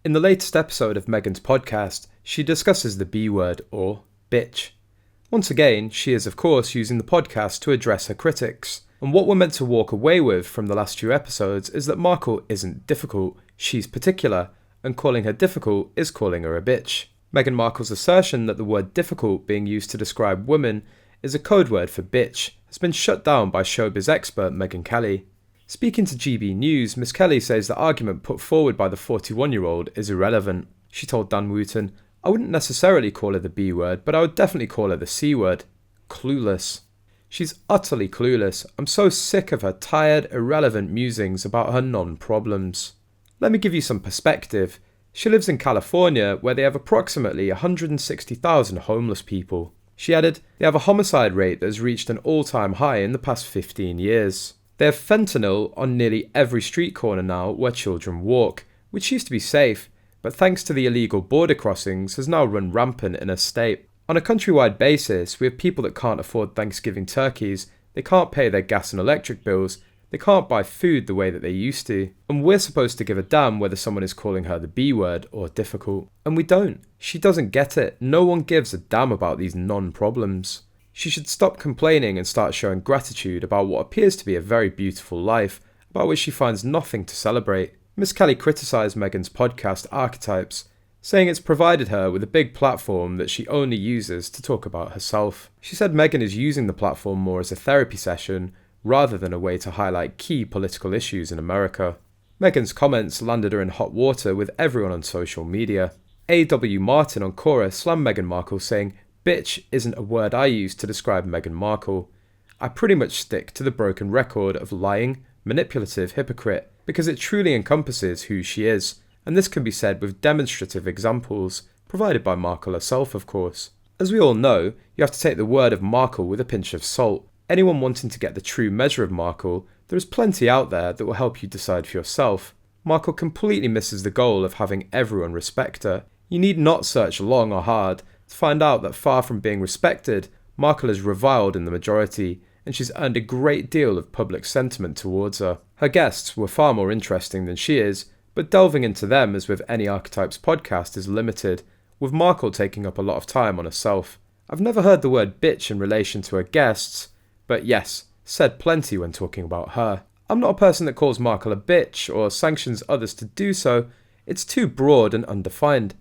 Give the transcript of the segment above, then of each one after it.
In the latest episode of Meghan's podcast, she discusses the B word, or bitch. Once again, she is of course using the podcast to address her critics. And what we're meant to walk away with from the last few episodes is that Markle isn't difficult, she's particular, and calling her difficult is calling her a bitch. Meghan Markle's assertion that the word difficult being used to describe women is a code word for bitch has been shut down by showbiz expert Megyn Kelly. Speaking to GB News, Ms Kelly says the argument put forward by the 41-year-old is irrelevant. She told Dan Wootton, "I wouldn't necessarily call her the B word, but I would definitely call her the C word. Clueless. She's utterly clueless. I'm so sick of her tired, irrelevant musings about her non-problems." Let me give you some perspective. She lives in California, where they have approximately 160,000 homeless people. She added, they have a homicide rate that has reached an all-time high in the past 15 years. They have fentanyl on nearly every street corner now where children walk, which used to be safe, but thanks to the illegal border crossings has now run rampant in her state. On a countrywide basis, we have people that can't afford Thanksgiving turkeys, they can't pay their gas and electric bills, they can't buy food the way that they used to. And we're supposed to give a damn whether someone is calling her the B word or difficult. And we don't. She doesn't get it. No one gives a damn about these non-problems. She should stop complaining and start showing gratitude about what appears to be a very beautiful life, about which she finds nothing to celebrate. Ms Kelly criticised Meghan's podcast Archetypes, saying it's provided her with a big platform that she only uses to talk about herself. She said Meghan is using the platform more as a therapy session, rather than a way to highlight key political issues in America. Meghan's comments landed her in hot water with everyone on social media. A.W. Martin on Quora slammed Meghan Markle, saying, "Bitch isn't a word I use to describe Meghan Markle. I pretty much stick to the broken record of lying, manipulative hypocrite, because it truly encompasses who she is, and this can be said with demonstrative examples, provided by Markle herself of course. As we all know, you have to take the word of Markle with a pinch of salt. Anyone wanting to get the true measure of Markle, there is plenty out there that will help you decide for yourself. Markle completely misses the goal of having everyone respect her. You need not search long or hard to find out that far from being respected, Markle is reviled in the majority, and she's earned a great deal of public sentiment towards her. Her guests were far more interesting than she is, but delving into them as with any Archetypes podcast is limited, with Markle taking up a lot of time on herself. I've never heard the word bitch in relation to her guests, but yes, said plenty when talking about her. I'm not a person that calls Markle a bitch or sanctions others to do so. It's too broad and undefined.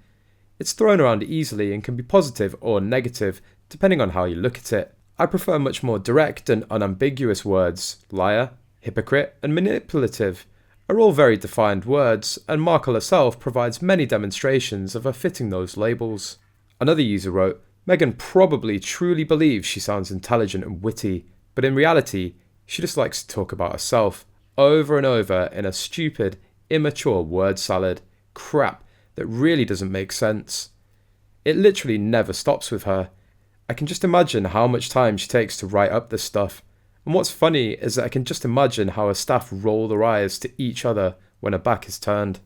It's thrown around easily and can be positive or negative, depending on how you look at it. I prefer much more direct and unambiguous words. Liar, hypocrite, and manipulative are all very defined words, and Markle herself provides many demonstrations of her fitting those labels. Another user wrote, Meghan probably truly believes she sounds intelligent and witty, but in reality, she just likes to talk about herself, over and over in a stupid, immature word salad. Crap that really doesn't make sense. It literally never stops with her. I can just imagine how much time she takes to write up this stuff. And what's funny is that I can just imagine how her staff roll their eyes to each other when her back is turned.